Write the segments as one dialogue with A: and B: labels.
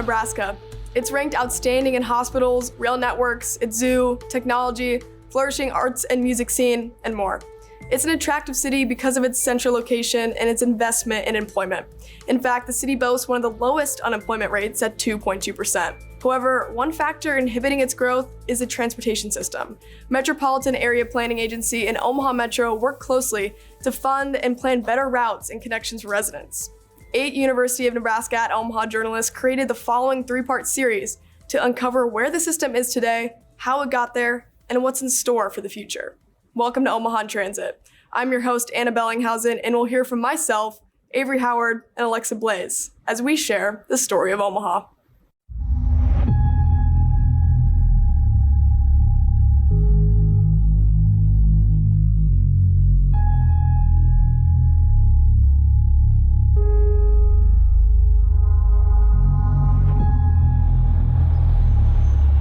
A: Nebraska. It's ranked outstanding in hospitals, rail networks, its zoo, technology, flourishing arts and music scene, and more. It's an attractive city because of its central location and its investment in employment. In fact, the city boasts one of the lowest unemployment rates at 2.2%. However, one factor inhibiting its growth is the transportation system. Metropolitan Area Planning Agency and Omaha Metro work closely to fund and plan better routes and connections for residents. 8 University of Nebraska at Omaha journalists created the following 3-part series to uncover where the system is today, how it got there, and what's in store for the future. Welcome to Omaha In Transit. I'm your host, Anna Bellinghausen, and we'll hear from myself, Avery Howard, and Alexa Blaze as we share the story of Omaha.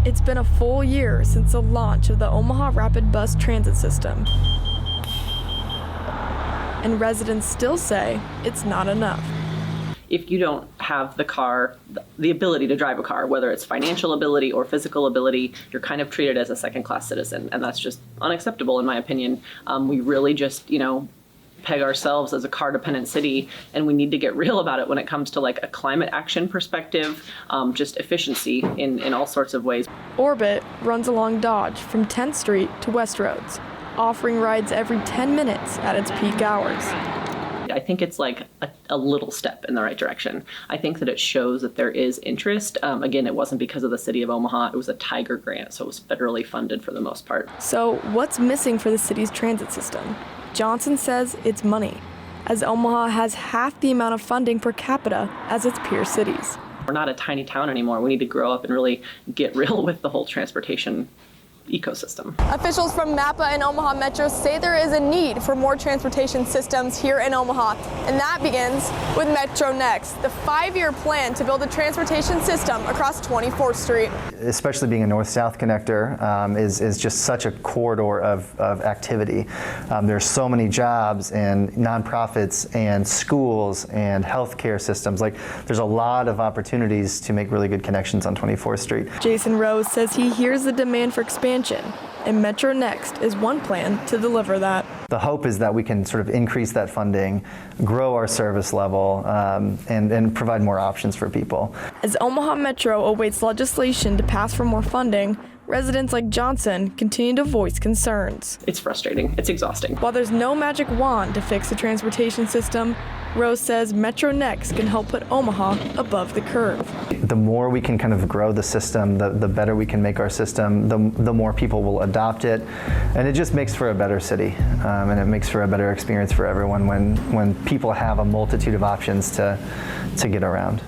A: It's been a full year since the launch of the Omaha Rapid Bus Transit System. And residents still say it's not enough.
B: If you don't have the car, the ability to drive a car, whether it's financial ability or physical ability, you're kind of treated as a second-class citizen, and that's just unacceptable in my opinion. We really just, peg ourselves as a car-dependent city, and we need to get real about it when it comes to like a climate action perspective, just efficiency in all sorts of ways.
A: Orbit runs along Dodge from 10th Street to West Roads, offering rides every 10 minutes at its peak hours.
B: I think it's like a little step in the right direction. I think that it shows that there is interest. Again, it wasn't because of the city of Omaha. It was a Tiger grant, so it was federally funded for the most part.
A: So what's missing for the city's transit system? Johnson says it's money, as Omaha has half the amount of funding per capita as its peer cities.
B: We're not a tiny town anymore. We need to grow up and really get real with the whole transportation ecosystem.
A: Officials from MAPA and Omaha Metro say there is a need for more transportation systems here in Omaha, and that begins with Metro Next, the 5-year plan to build a transportation system across 24th Street.
C: Especially being a north-south connector is just such a corridor of activity. There's so many jobs and nonprofits and schools and healthcare systems. Like, there's a lot of opportunities to make really good connections on 24th Street.
A: Jason Rose says he hears the demand for expansion, and Metro Next is one plan to deliver that.
C: The hope is that we can sort of increase that funding, grow our service level, and provide more options for people.
A: As Omaha Metro awaits legislation to pass for more funding, residents like Johnson continue to voice concerns.
B: It's frustrating. It's exhausting.
A: While there's no magic wand to fix the transportation system, Rose says Metro Next can help put Omaha above the curve.
C: The more we can kind of grow the system, the better we can make our system, the more people will adopt it, and it just makes for a better city, and it makes for a better experience for everyone when people have a multitude of options to get around.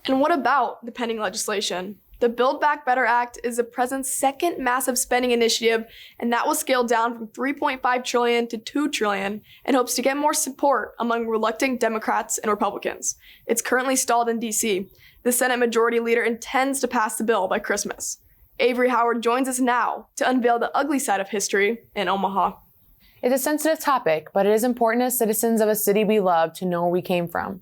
C: And what about the pending legislation? The Build Back Better Act is the president's second massive spending initiative, and that will scale down from $3.5 trillion to $2 trillion and hopes to get more support among reluctant Democrats and Republicans. It's currently stalled in D.C. The Senate Majority Leader intends to pass the bill by Christmas. Avery Howard joins us now to unveil the ugly side of history in Omaha.
D: It's a sensitive topic, but it is important as citizens of a city we love to know where we came from.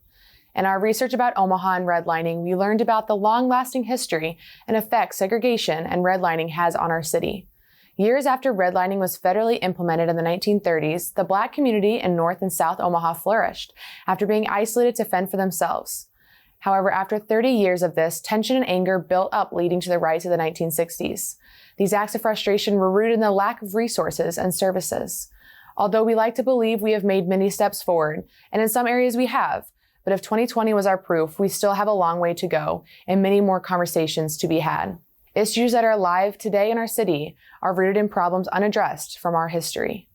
D: In our research about Omaha and redlining, we learned about the long-lasting history and effects segregation and redlining has on our city. Years after redlining was federally implemented in the 1930s, the Black community in North and South Omaha flourished after being isolated to fend for themselves. However, after 30 years of this, tension and anger built up, leading to the riots of the 1960s. These acts of frustration were rooted in the lack of resources and services. Although we like to believe we have made many steps forward, and in some areas we have, but if 2020 was our proof, we still have a long way to go and many more conversations to be had. Issues that are alive today in our city are rooted in problems unaddressed from our history.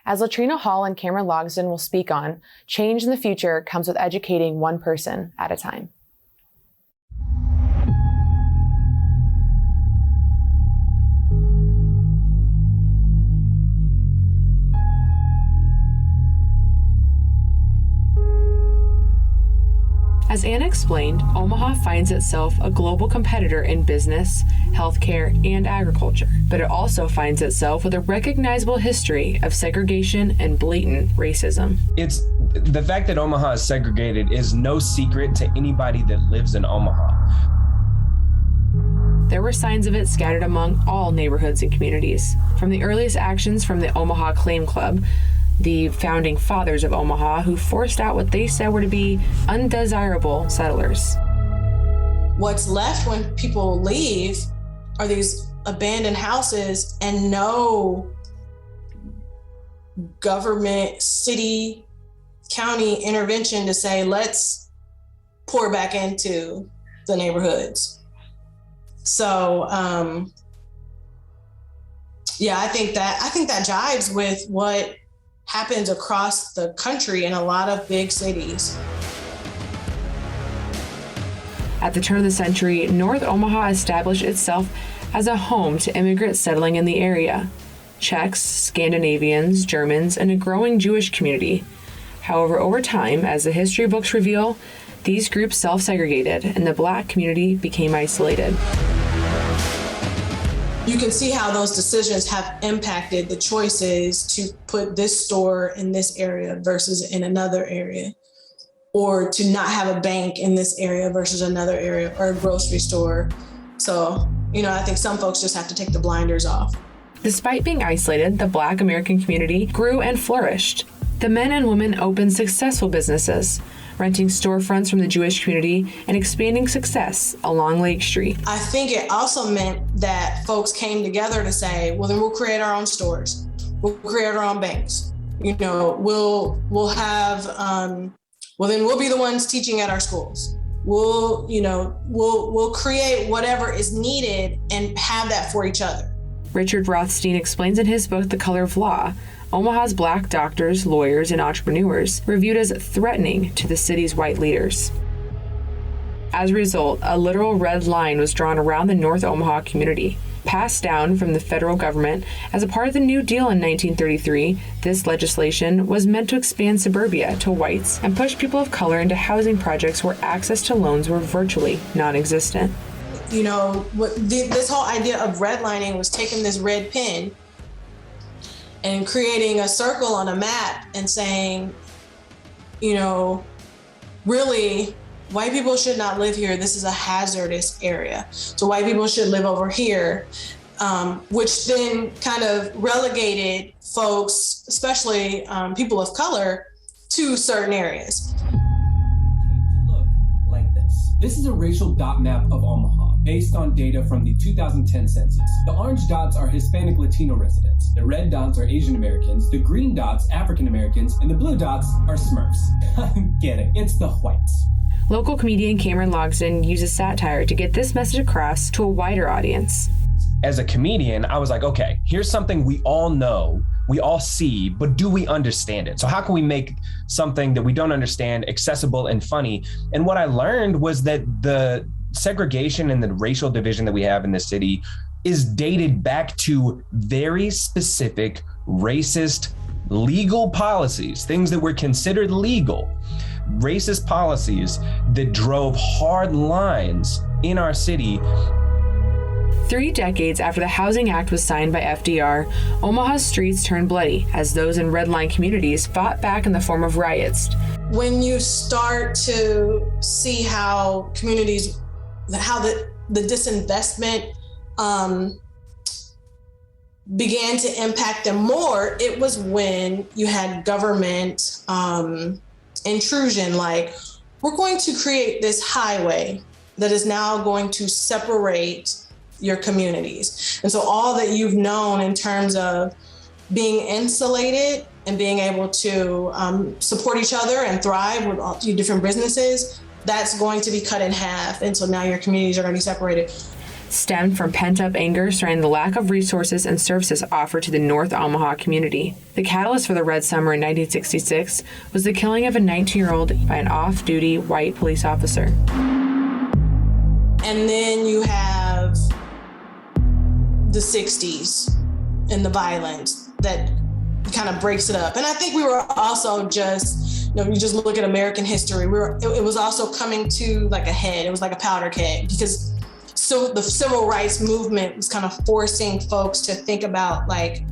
D: As Latrina Hall and Cameron Logsdon will speak on, change in the future comes with educating one person at a time. As Hannah explained, Omaha finds itself a global competitor in business, healthcare, and agriculture, but it also finds itself with a recognizable history of segregation and blatant racism.
E: It's the fact that Omaha is segregated is no secret to anybody that lives in Omaha.
D: There were signs of it scattered among all neighborhoods and communities. From the earliest actions from the Omaha Claim Club, the founding fathers of Omaha, who forced out what they said were to be undesirable settlers.
F: What's left when people leave are these abandoned houses and no government, city, county intervention to say, let's pour back into the neighborhoods. So, I think that jives with what happens across the country in a lot of big cities.
D: At the turn of the century, North Omaha established itself as a home to immigrants settling in the area. Czechs, Scandinavians, Germans, and a growing Jewish community. However, over time, as the history books reveal, these groups self-segregated and the Black community became isolated.
F: You can see how those decisions have impacted the choices to put this store in this area versus in another area, or to not have a bank in this area versus another area, or a grocery store. So, I think some folks just have to take the blinders off.
D: Despite being isolated, the Black American community grew and flourished. The men and women opened successful businesses, renting storefronts from the Jewish community and expanding success along Lake Street.
F: I think it also meant that folks came together to say, well, then we'll create our own stores. We'll create our own banks. We'll have, then we'll be the ones teaching at our schools. We'll create whatever is needed and have that for each other.
D: Richard Rothstein explains in his book, The Color of Law, Omaha's Black doctors, lawyers, and entrepreneurs were viewed as threatening to the city's white leaders. As a result, a literal red line was drawn around the North Omaha community. Passed down from the federal government as a part of the New Deal in 1933, this legislation was meant to expand suburbia to whites and push people of color into housing projects where access to loans were virtually non-existent.
F: This whole idea of redlining was taking this red pen and creating a circle on a map and saying, really, white people should not live here. This is a hazardous area. So white people should live over here, which then kind of relegated folks, especially people of color, to certain areas.
G: Look like this. This is a racial dot map of Omaha, based on data from the 2010 census. The orange dots are Hispanic Latino residents. The red dots are Asian Americans. The green dots, African Americans. And the blue dots are Smurfs. I'm kidding. It's the whites.
D: Local comedian Cameron Logsdon uses satire to get this message across to a wider audience.
E: As a comedian, I was like, okay, here's something we all know, we all see, but do we understand it? So how can we make something that we don't understand accessible and funny? And what I learned was that the segregation and the racial division that we have in the city is dated back to very specific racist legal policies, things that were considered legal, racist policies that drove hard lines in our city.
D: 3 decades after the Housing Act was signed by FDR, Omaha's streets turned bloody as those in redline communities fought back in the form of riots.
F: When you start to see how communities, how the disinvestment began to impact them more, it was when you had government intrusion, like, we're going to create this highway that is now going to separate your communities. And so all that you've known in terms of being insulated and being able to support each other and thrive with all your different businesses, that's going to be cut in half. And so now your communities are going to be separated.
D: Stemmed from pent-up anger surrounding the lack of resources and services offered to the North Omaha community. The catalyst for the Red Summer in 1966 was the killing of a 19-year-old by an off-duty white police officer.
F: And then you have the 60s and the violence that kind of breaks it up. And I think we were also just you just look at American history. It was also coming to like a head. It was like a powder keg because so the civil rights movement was kind of forcing folks to think about like,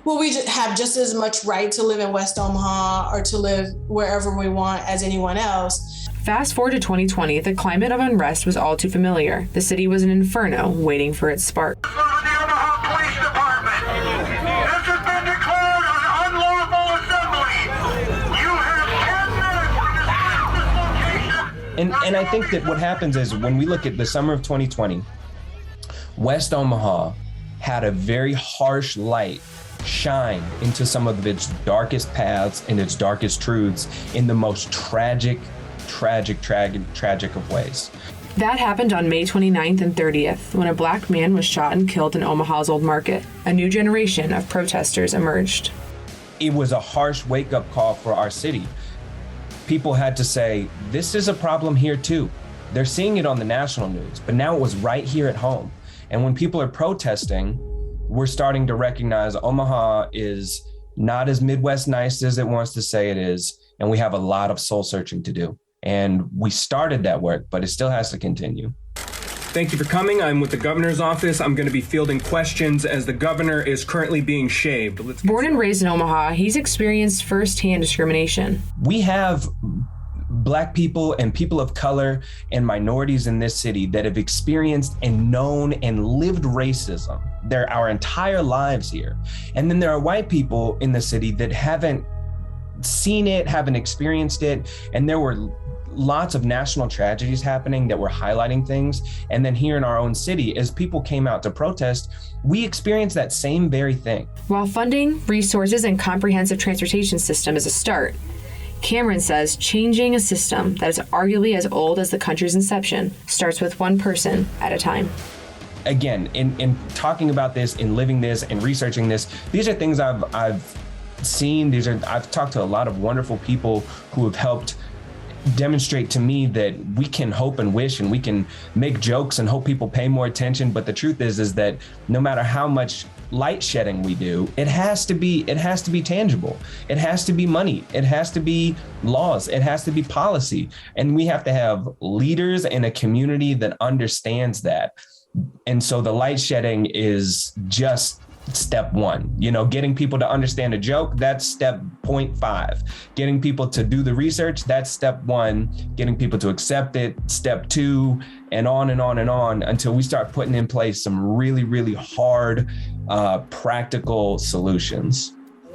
F: well, we have just as much right to live in West Omaha or to live wherever we want as anyone else.
D: Fast forward to 2020, the climate of unrest was all too familiar. The city was an inferno waiting for its spark.
E: And I think that what happens is when we look at the summer of 2020, West Omaha had a very harsh light shine into some of its darkest paths and its darkest truths in the most tragic of ways.
D: That happened on May 29th and 30th, when a black man was shot and killed in Omaha's Old Market. A new generation of protesters emerged.
E: It was a harsh wake-up call for our city. People had to say, this is a problem here too. They're seeing it on the national news, but now it was right here at home. And when people are protesting, we're starting to recognize Omaha is not as Midwest nice as it wants to say it is, and we have a lot of soul searching to do. And we started that work, but it still has to continue.
H: Thank you for coming. I'm with the governor's office. I'm going to be fielding questions as the governor is currently being shaved.
D: Born and raised in Omaha, he's experienced firsthand discrimination.
E: We have Black people and people of color and minorities in this city that have experienced and known and lived racism our entire lives here. And then there are white people in the city that haven't seen it, haven't experienced it. And there were lots of national tragedies happening that were highlighting things. And then here in our own city, as people came out to protest, we experienced that same very thing.
D: While funding, resources, and comprehensive transportation system is a start, Cameron says changing a system that is arguably as old as the country's inception starts with one person at a time.
E: Again, in talking about this, in living this, and researching this, these are things I've seen. I've talked to a lot of wonderful people who have helped demonstrate to me that we can hope and wish and we can make jokes and hope people pay more attention. But the truth is that no matter how much light shedding we do, it has to be tangible. It has to be money. It has to be laws. It has to be policy. And we have to have leaders in a community that understands that. And so the light shedding is just step one. Getting people to understand a joke, that's step 0.5. Getting people to do the research, that's step 1. Getting people to accept it, step 2, and on and on and on until we start putting in place some really, really hard, practical solutions.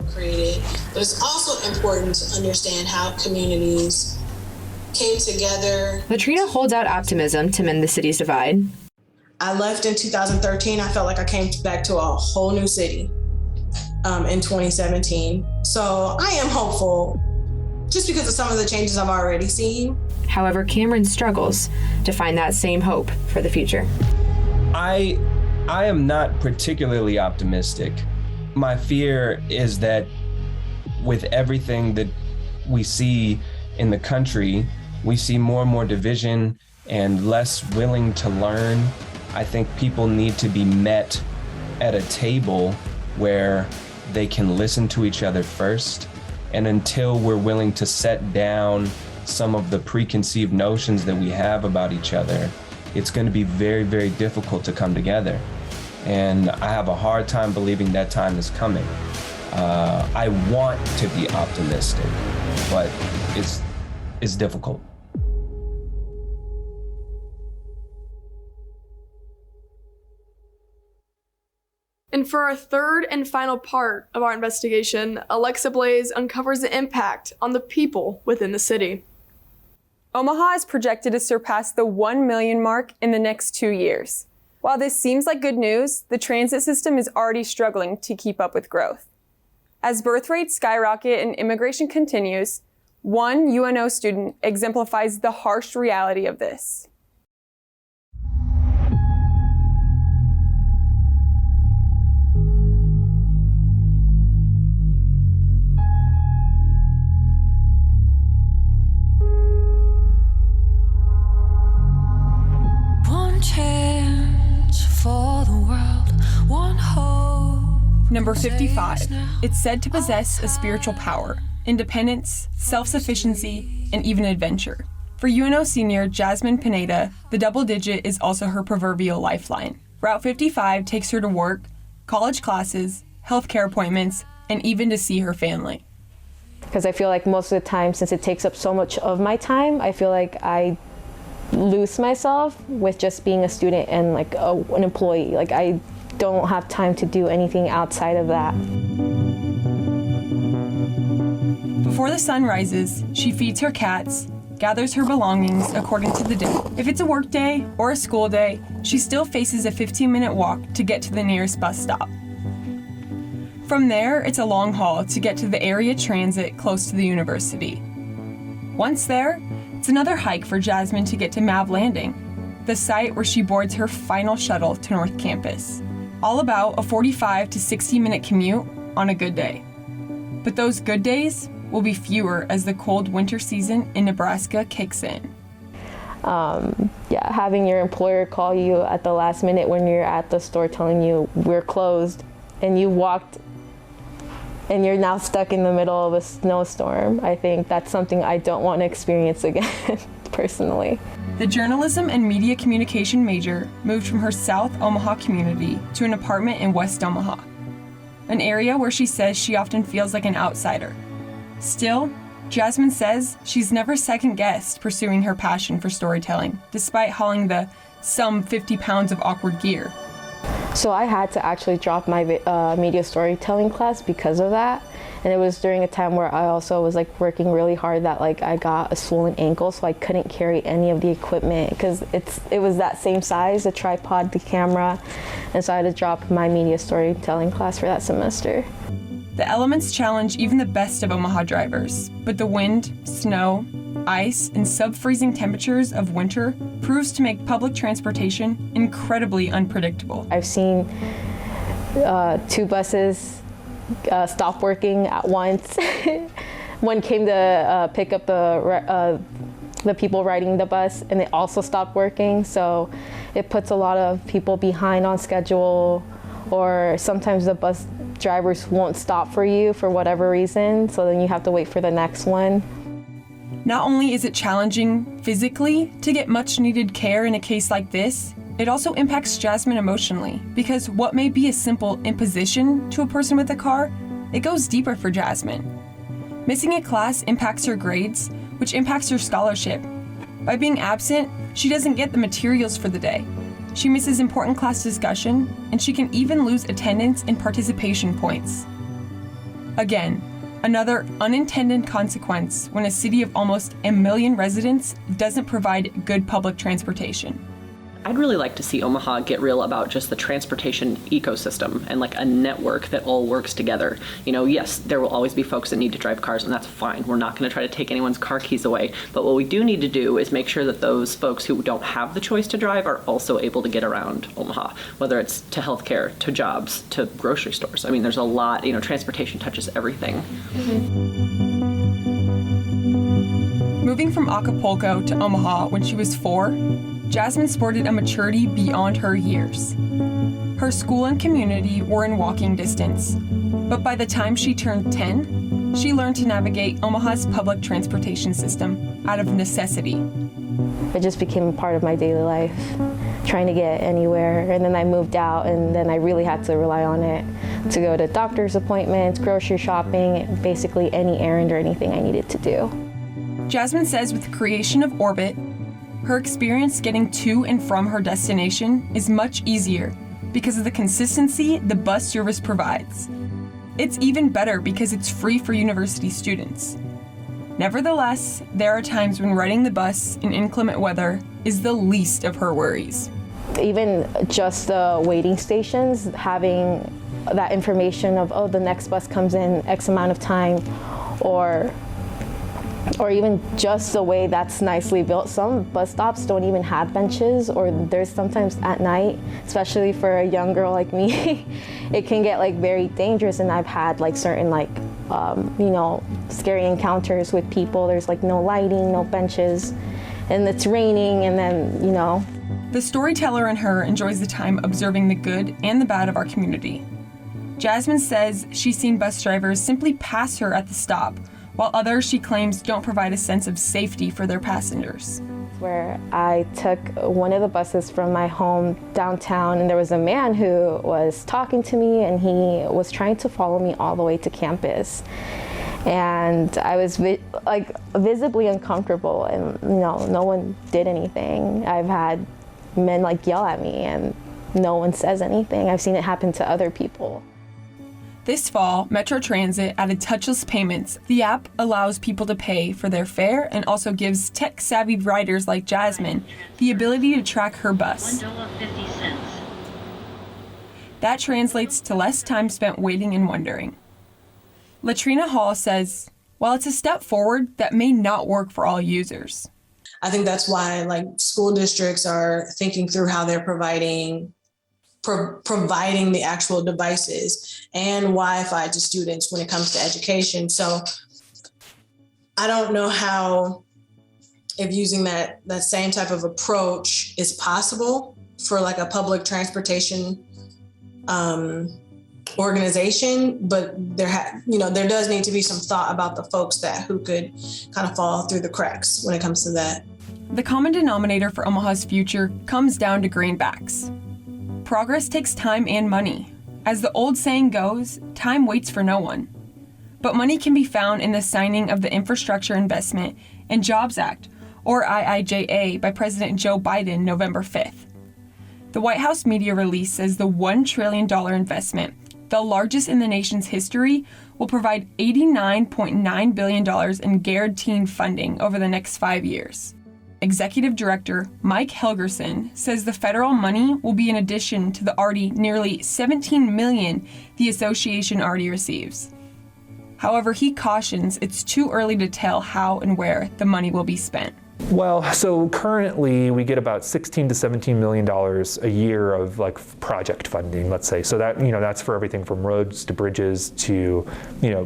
F: Created, but it's also important to understand how communities came together.
D: Latrina holds out optimism to mend the city's divide.
F: I left in 2013. I felt like I came back to a whole new city in 2017. So I am hopeful just because of some of the changes I've already seen.
D: However, Cameron struggles to find that same hope for the future.
E: I am not particularly optimistic. My fear is that with everything that we see in the country, we see more and more division and less willing to learn. I think people need to be met at a table where they can listen to each other first. And until we're willing to set down some of the preconceived notions that we have about each other, it's going to be very, very difficult to come together. And I have a hard time believing that time is coming. I want to be optimistic, but it's difficult.
C: And for our third and final part of our investigation, Alexa Blaze uncovers the impact on the people within the city.
I: Omaha is projected to surpass the 1 million mark in the next 2 years. While this seems like good news, the transit system is already struggling to keep up with growth. As birth rates skyrocket and immigration continues, one UNO student exemplifies the harsh reality of this.
J: For the world, one hope.
I: Number 55. It's said to possess a spiritual power. independence, self-sufficiency, and even adventure. For UNO senior Jasmine Pineda, the double digit is also her proverbial lifeline. Route 55 takes her to work, college classes, healthcare appointments, and even to see her family.
K: Because I feel like most of the time, since it takes up so much of my time, I feel like I lose myself with just being a student and like an employee. Like I don't have time to do anything outside of that.
I: Before the sun rises, she feeds her cats, gathers her belongings according to the day. If it's a work day or a school day, she still faces a 15-minute walk to get to the nearest bus stop. From there, it's a long haul to get to the area transit close to the university. Once there, it's another hike for Jasmine to get to Mav Landing, the site where she boards her final shuttle to North Campus. All about a 45 to 60-minute commute on a good day. But those good days will be fewer as the cold winter season in Nebraska kicks in.
K: Having your employer call you at the last minute when you're at the store telling you we're closed, and you walked and you're now stuck in the middle of a snowstorm. I think that's something I don't want to experience again, personally.
I: The journalism and media communication major moved from her South Omaha community to an apartment in West Omaha, an area where she says she often feels like an outsider. Still, Jasmine says she's never second-guessed pursuing her passion for storytelling, despite hauling the some 50 pounds of awkward gear.
K: So I had to actually drop my media storytelling class because of that. And it was during a time where I also was like working really hard that like I got a swollen ankle, so I couldn't carry any of the equipment because it was that same size, the tripod, the camera. And so I had to drop my media storytelling class for that semester.
I: The elements challenge even the best of Omaha drivers, but the wind, snow, ice, and sub-freezing temperatures of winter proves to make public transportation incredibly unpredictable.
K: I've seen 2 buses stop working at once. One came to pick up the people riding the bus, and they also stopped working, so it puts a lot of people behind on schedule, or sometimes the bus drivers won't stop for you for whatever reason, so then you have to wait for the next one.
I: Not only is it challenging physically to get much needed care in a case like this, it also impacts Jasmine emotionally, because what may be a simple imposition to a person with a car, it goes deeper for Jasmine. Missing a class impacts her grades, which impacts her scholarship. By being absent, she doesn't get the materials for the day. She misses important class discussion, and she can even lose attendance and participation points. Again, another unintended consequence when a city of almost 1 million residents doesn't provide good public transportation.
B: I'd really like to see Omaha get real about just the transportation ecosystem and like a network that all works together. You know, yes, there will always be folks that need to drive cars, and that's fine. We're not going to try to take anyone's car keys away. But what we do need to do is make sure that those folks who don't have the choice to drive are also able to get around Omaha, whether it's to healthcare, to jobs, to grocery stores. I mean, there's a lot, transportation touches everything.
I: Moving from Acapulco to Omaha when she was 4, Jasmine sported a maturity beyond her years. Her school and community were in walking distance, but by the time she turned 10, she learned to navigate Omaha's public transportation system out of necessity.
K: It just became a part of my daily life, trying to get anywhere, and then I moved out, and then I really had to rely on it to go to doctor's appointments, grocery shopping, basically any errand or anything I needed to do.
I: Jasmine says with the creation of Orbit, her experience getting to and from her destination is much easier because of the consistency the bus service provides. It's even better because it's free for university students. Nevertheless, there are times when riding the bus in inclement weather is the least of her worries.
K: Even just the waiting stations, having that information of, the next bus comes in X amount of time, or even just the way that's nicely built. Some bus stops don't even have benches, or there's sometimes at night, especially for a young girl like me, it can get very dangerous, and I've had certain scary encounters with people. There's no lighting, no benches, and it's raining, and then,
I: The storyteller in her enjoys the time observing the good and the bad of our community. Jasmine says she's seen bus drivers simply pass her at the stop while others she claims don't provide a sense of safety for their passengers.
K: Where I took one of the buses from my home downtown, and there was a man who was talking to me, and he was trying to follow me all the way to campus. And I was visibly uncomfortable, and no one did anything. I've had men yell at me, and no one says anything. I've seen it happen to other people.
I: This fall, Metro Transit added touchless payments. The app allows people to pay for their fare and also gives tech-savvy riders like Jasmine the ability to track her bus.
J: $1.50.
I: That translates to less time spent waiting and wondering. Latrina Hall says, while it's a step forward, that may not work for all users.
F: I think that's why school districts are thinking through how they're providing the actual devices and Wi-Fi to students when it comes to education. So I don't know if using that same type of approach is possible for a public transportation organization, but there does need to be some thought about the folks who could kind of fall through the cracks when it comes to that.
I: The common denominator for Omaha's future comes down to greenbacks. Progress takes time and money. As the old saying goes, time waits for no one. But money can be found in the signing of the Infrastructure Investment and Jobs Act, or IIJA, by President Joe Biden November 5th. The White House media release says the $1 trillion investment, the largest in the nation's history, will provide $89.9 billion in guaranteed funding over the next 5 years. Executive Director Mike Helgerson says the federal money will be in addition to the already nearly $17 million the association already receives. However, he cautions it's too early to tell how and where the money will be spent.
L: Well, so currently we get about $16 to $17 million a year of project funding, let's say. So that, that's for everything from roads to bridges to,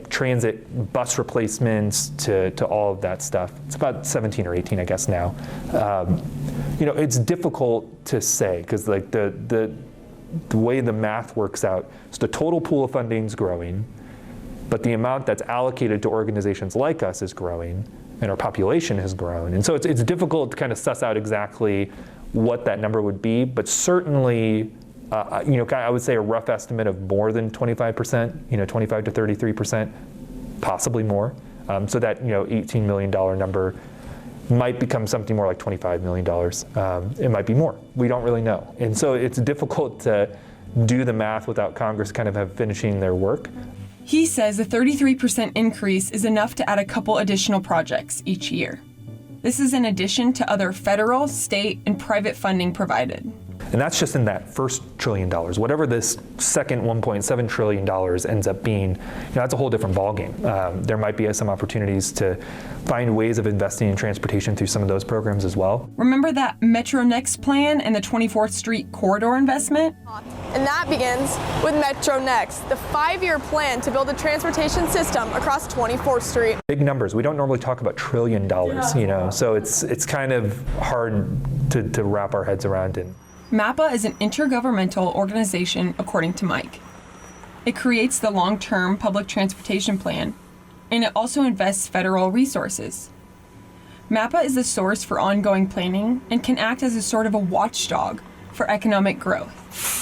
L: transit bus replacements to all of that stuff. It's about 17 or 18, I guess now. It's difficult to say because the way the math works out, so the total pool of funding is growing, but the amount that's allocated to organizations like us is growing, and our population has grown. And so it's difficult to kind of suss out exactly what that number would be, but certainly, I would say a rough estimate of more than 25%, 25 to 33%, possibly more. So that, $18 million number might become something more like $25 million. It might be more. We don't really know. And so it's difficult to do the math without Congress kind of finishing their work.
I: He says a 33% increase is enough to add a couple additional projects each year. This is in addition to other federal, state, and private funding provided.
L: And that's just in that first $1 trillion. Whatever this second $1.7 trillion ends up being, that's a whole different ballgame. There might be some opportunities to find ways of investing in transportation through some of those programs as well.
I: Remember that Metro Next plan and the 24th Street corridor investment?
C: And that begins with Metro Next, the 5-year plan to build a transportation system across 24th Street.
L: Big numbers. We don't normally talk about $1 trillion, so it's kind of hard to wrap our heads around it.
I: MAPA is an intergovernmental organization, according to Mike. It creates the long-term public transportation plan, and it also invests federal resources. MAPA is the source for ongoing planning and can act as a sort of a watchdog for economic growth.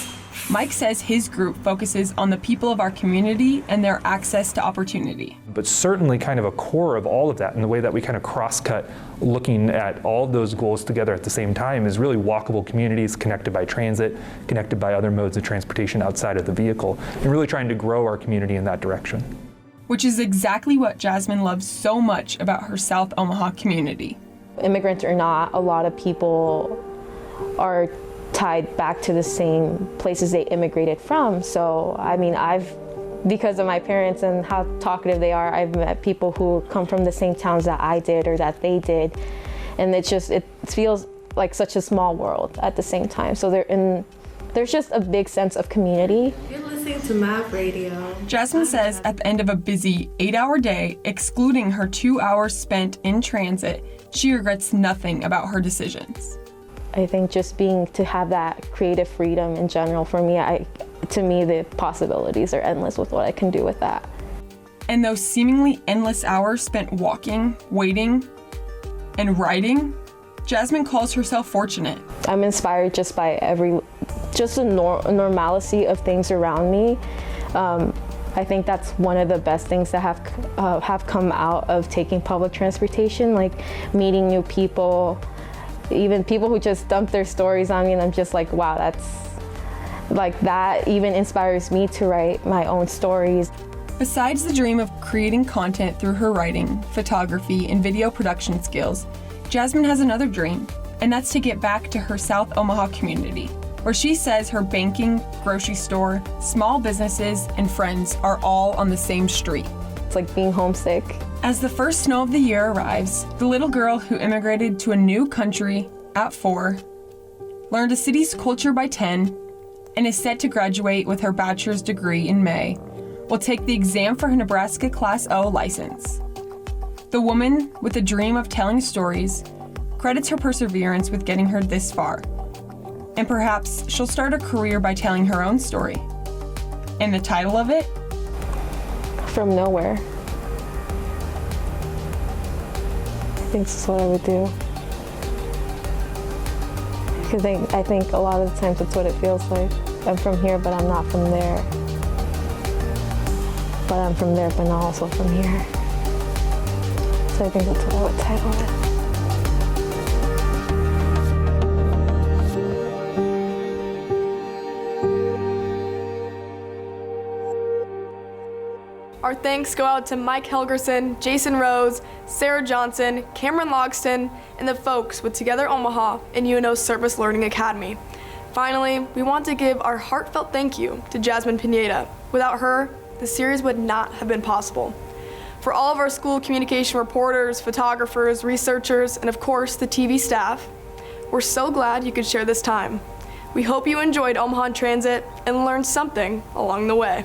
I: Mike says his group focuses on the people of our community and their access to opportunity.
L: But certainly kind of a core of all of that, and the way that we kind of cross-cut looking at all of those goals together at the same time, is really walkable communities connected by transit, connected by other modes of transportation outside of the vehicle, and really trying to grow our community in that direction.
I: Which is exactly what Jasmine loves so much about her South Omaha community.
K: Immigrant or not, a lot of people are tied back to the same places they immigrated from. So, because of my parents and how talkative they are, I've met people who come from the same towns that I did or that they did. And it feels like such a small world at the same time. So there's just a big sense of community.
M: You're listening to MAV Radio.
I: Jasmine says at the end of a busy 8-hour day, excluding her 2 hours spent in transit, she regrets nothing about her decisions.
K: I think just to have that creative freedom in general, for me, to me, the possibilities are endless with what I can do with that.
I: And those seemingly endless hours spent walking, waiting, and writing, Jasmine calls herself fortunate.
K: I'm inspired just by the normalcy of things around me. I think that's one of the best things that have come out of taking public transportation, like meeting new people, even people who just dump their stories on me, and I'm just like, wow, that even inspires me to write my own stories.
I: Besides the dream of creating content through her writing, photography, and video production skills, Jasmine has another dream, and that's to get back to her South Omaha community, where she says her banking, grocery store, small businesses, and friends are all on the same street.
K: It's like being homesick.
I: As the first snow of the year arrives, the little girl who immigrated to a new country at 4, learned a city's culture by 10, and is set to graduate with her bachelor's degree in May, will take the exam for her Nebraska Class O license. The woman with a dream of telling stories credits her perseverance with getting her this far. And perhaps she'll start a career by telling her own story. And the title of it?
K: From Nowhere. I think that's what I would do. Because I think a lot of the times that's what it feels like. I'm from here, but I'm not from there. But I'm from there, but not also from here. So I think that's what I would title it.
C: Our thanks go out to Mike Helgerson, Jason Rose, Sarah Johnson, Cameron Logston, and the folks with Together Omaha and UNO Service Learning Academy. Finally, we want to give our heartfelt thank you to Jasmine Pineda. Without her, the series would not have been possible. For all of our school communication reporters, photographers, researchers, and of course the TV staff, we're so glad you could share this time. We hope you enjoyed Omaha In Transit and learned something along the way.